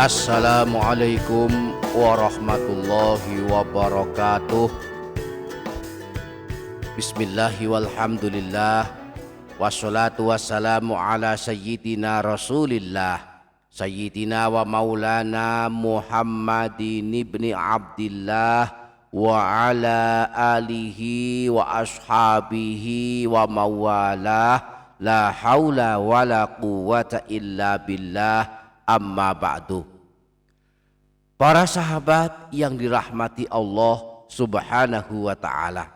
Assalamualaikum warahmatullahi wabarakatuh. Bismillahi walhamdulillah. Wassalatu wassalamu ala sayyidina rasulillah Sayyidina wa maulana Muhammadin ibni Abdillah wa ala alihi wa ashabihi wa mawalah. La haula wa la quwwata illa billah. Amma ba'du. Para sahabat yang dirahmati Allah subhanahu wa ta'ala,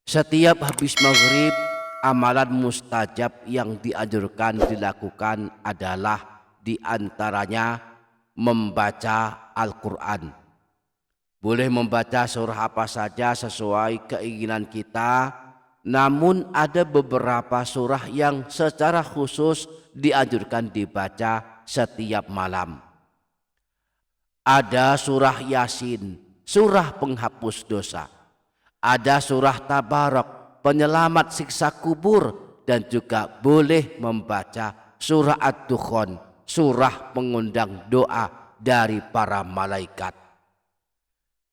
setiap habis maghrib amalan mustajab yang dianjurkan dilakukan adalah diantaranya membaca Al-Quran. Boleh membaca surah apa saja sesuai keinginan kita, namun ada beberapa surah yang secara khusus dianjurkan dibaca setiap malam. Ada surah Yasin, surah penghapus dosa. Ada surah Tabarak, penyelamat siksa kubur. Dan juga boleh membaca surah Ad-Dukhan, surah pengundang doa dari para malaikat.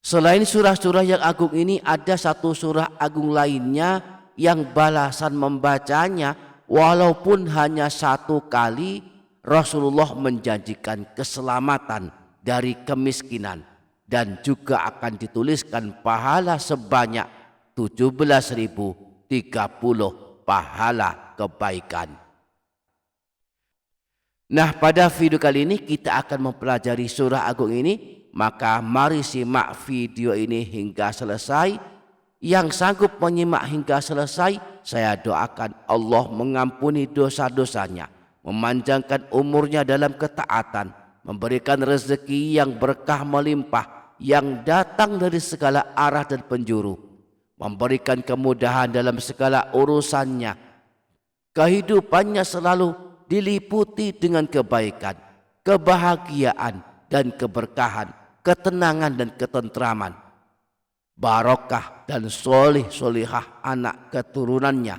Selain surah-surah yang agung ini, ada satu surah agung lainnya yang balasan membacanya walaupun hanya satu kali, Rasulullah menjanjikan keselamatan dari kemiskinan dan juga akan dituliskan pahala sebanyak 17.030 pahala kebaikan. Nah, pada video kali ini kita akan mempelajari surah agung ini, maka mari simak video ini hingga selesai. Yang sanggup menyimak hingga selesai, saya doakan Allah mengampuni dosa-dosanya, memanjangkan umurnya dalam ketaatan, memberikan rezeki yang berkah melimpah yang datang dari segala arah dan penjuru, memberikan kemudahan dalam segala urusannya, kehidupannya selalu diliputi dengan kebaikan, kebahagiaan dan keberkahan, ketenangan dan ketentraman, barokah dan solih-solihah anak keturunannya,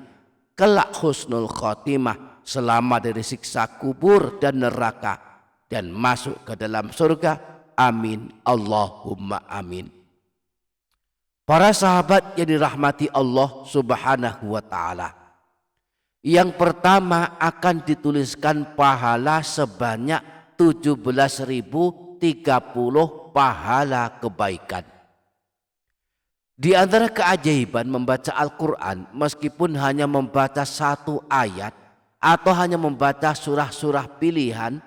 kelak husnul khotimah, selamat dari siksa kubur dan neraka, dan masuk ke dalam surga. Amin Allahumma amin. Para sahabat yang dirahmati Allah subhanahu wa ta'ala, yang pertama akan dituliskan pahala sebanyak 17.030 pahala kebaikan. Di antara keajaiban membaca Al-Quran, meskipun hanya membaca satu ayat atau hanya membaca surah-surah pilihan,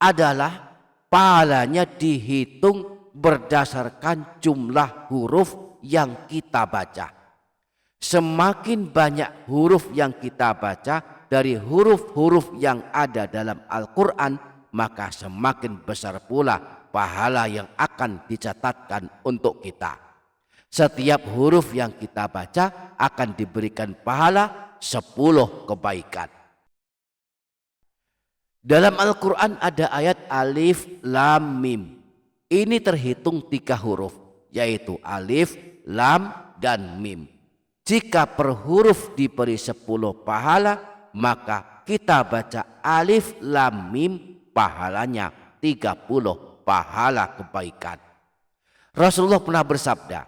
adalah pahalanya dihitung berdasarkan jumlah huruf yang kita baca. Semakin banyak huruf yang kita baca dari huruf-huruf yang ada dalam Al-Quran, maka semakin besar pula pahala yang akan dicatatkan untuk kita. Setiap huruf yang kita baca akan diberikan pahala 10 kebaikan. Dalam Al-Quran ada ayat alif lam mim. Ini terhitung 3 huruf, yaitu alif, lam, dan mim. Jika per huruf diberi 10 pahala, maka kita baca alif lam mim, pahalanya 30 pahala kebaikan. Rasulullah pernah bersabda,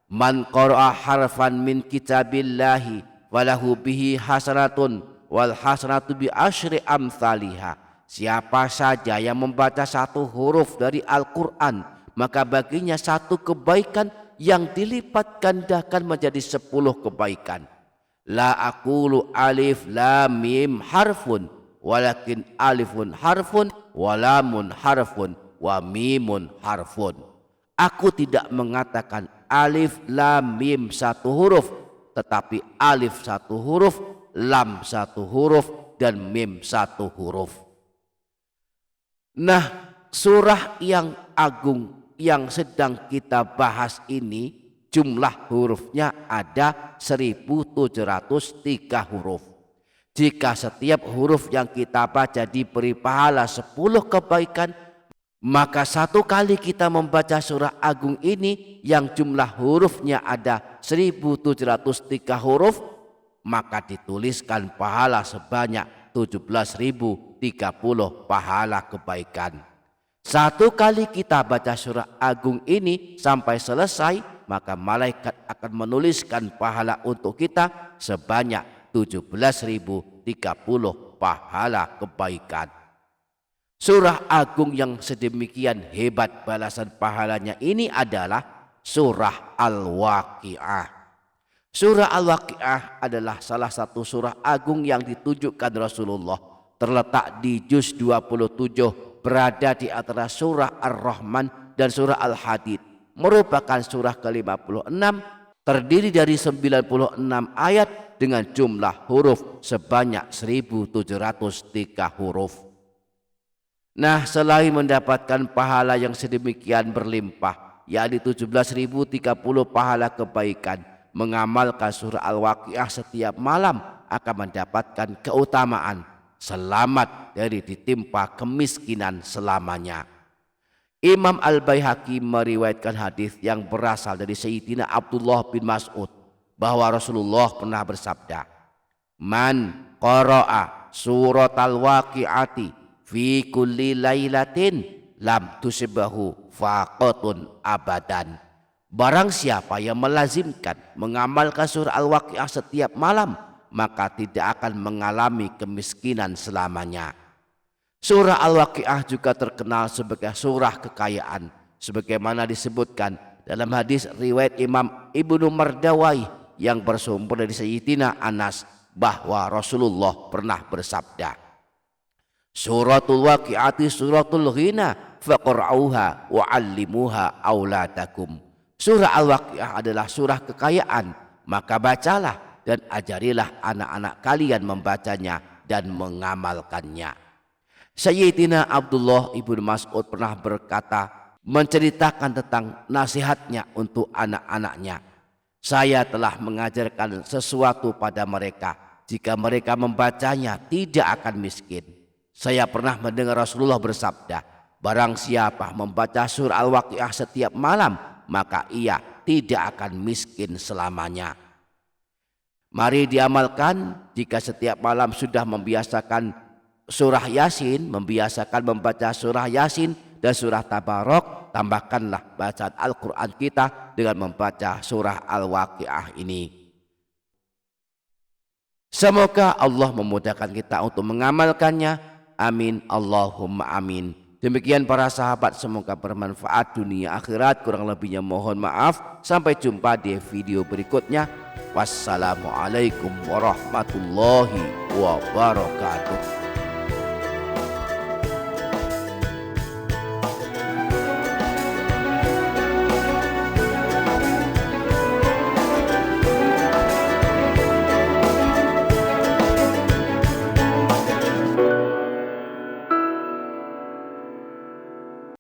man qara'a harfan min kitabillahi walahu bihi hasanatun wal hasanatu bi asyri amthaliha. Siapa saja yang membaca satu huruf dari Al-Quran, maka baginya satu kebaikan yang dilipat gandakan menjadi 10 kebaikan. La aqulu alif lam mim harfun walakin alifun harfun walamun harfun wa mimun harfun. Aku tidak mengatakan alif lam mim satu huruf, tetapi alif satu huruf, lam satu huruf, dan mim satu huruf. Nah, surah yang agung yang sedang kita bahas ini, jumlah hurufnya ada 1703 huruf. Jika setiap huruf yang kita baca diberi pahala 10 kebaikan, maka satu kali kita membaca surah agung ini yang jumlah hurufnya ada 1703 huruf, maka dituliskan pahala sebanyak 17.030 pahala kebaikan. Satu kali kita baca surah agung ini sampai selesai, maka malaikat akan menuliskan pahala untuk kita sebanyak 17.030 pahala kebaikan. Surah agung yang sedemikian hebat balasan pahalanya ini adalah surah Al-Waqi'ah. Surah Al-Waqi'ah adalah salah satu surah agung yang ditunjukkan Rasulullah, terletak di juz 27, berada di antara surah Ar-Rahman dan surah Al-Hadid. Merupakan surah ke-56, terdiri dari 96 ayat dengan jumlah huruf sebanyak 1703 huruf. Nah, selain mendapatkan pahala yang sedemikian berlimpah, yakni 17.030 pahala kebaikan, mengamalkan surah Al-Waqi'ah setiap malam akan mendapatkan keutamaan selamat dari ditimpa kemiskinan selamanya. Imam Al-Baihaqi meriwayatkan hadis yang berasal dari Sayyidina Abdullah bin Mas'ud bahwa Rasulullah pernah bersabda, "Man qara'a suratal waqi'ati fi kulli lailatin lam tusibbahu faqatun abadan." Barang siapa yang melazimkan mengamalkan surah Al-Waqi'ah setiap malam, maka tidak akan mengalami kemiskinan selamanya. Surah Al-Waqi'ah juga terkenal sebagai surah kekayaan, sebagaimana disebutkan dalam hadis riwayat Imam Ibnu Mardawai yang bersumber dari Sayyidina Anas bahwa Rasulullah pernah bersabda, "Suratul Waqi'ati suratul ghina faqra'uha wa'allimuha auladakum." Surah Al-Waqi'ah adalah surah kekayaan, maka bacalah dan ajarilah anak-anak kalian membacanya dan mengamalkannya. Sayyidina Abdullah ibnu Mas'ud pernah berkata, menceritakan tentang nasihatnya untuk anak-anaknya. "Saya telah mengajarkan sesuatu pada mereka, jika mereka membacanya tidak akan miskin." Saya pernah mendengar Rasulullah bersabda, "Barang siapa membaca surah Al-Waqi'ah setiap malam, maka ia tidak akan miskin selamanya." Mari diamalkan. Jika setiap malam sudah membiasakan surah Yasin, membiasakan membaca surah Yasin dan surah Tabarok, tambahkanlah bacaan Al-Quran kita dengan membaca surah Al-Waqi'ah ini. Semoga Allah memudahkan kita untuk mengamalkannya. Amin Allahumma amin. Demikian para sahabat, semoga bermanfaat dunia akhirat. Kurang lebihnya mohon maaf. Sampai jumpa di video berikutnya. Wassalamualaikum warahmatullahi wabarakatuh.